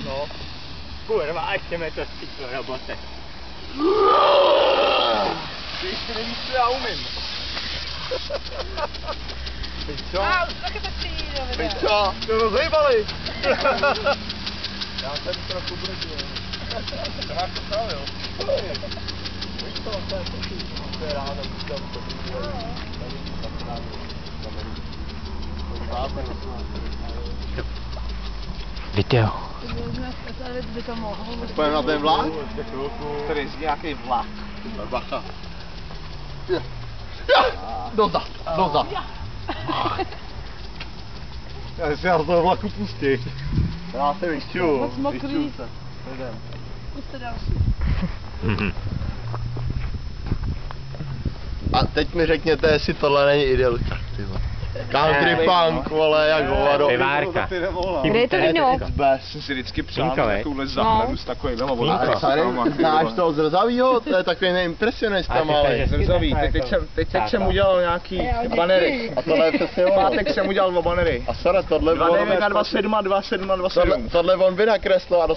No. Kurva, ještě mi to styklo do botek. Ty ještě nevíš, co já umím. Víš co? Taky to přijde, Víš co? To rozhejbali. Já jsem trochu brzdil. To máš to pravil. Víš co, to je ráno, když tam to bylo. Video. By to mohlo. Pojďme na ten vlak? Tady je nějaký vlak. Bacha. Dozad, dozad. Já si já z toho vlaku pustí. Já se vyšťu. Moc mokrý. Puste další. A teď mi řekněte, jestli tohle není idylka. Country punk, vole, jak hovado. Pivárka. Kde je to víno? Bez. Jsem si vždycky přál Pínko, takovouhle zahradu s takovýmhle Pínko. Znáš toho zrzavýho? To je takový neimpresionista malý. Zrzavý, teď jsem udělal nějaký banery. A tohle je přesně ono. Pátek jsem udělal 2 banery. A sorry, tohle 2,9 na 2,7 a 2,7 na 2,7. tohle on by nakreslil a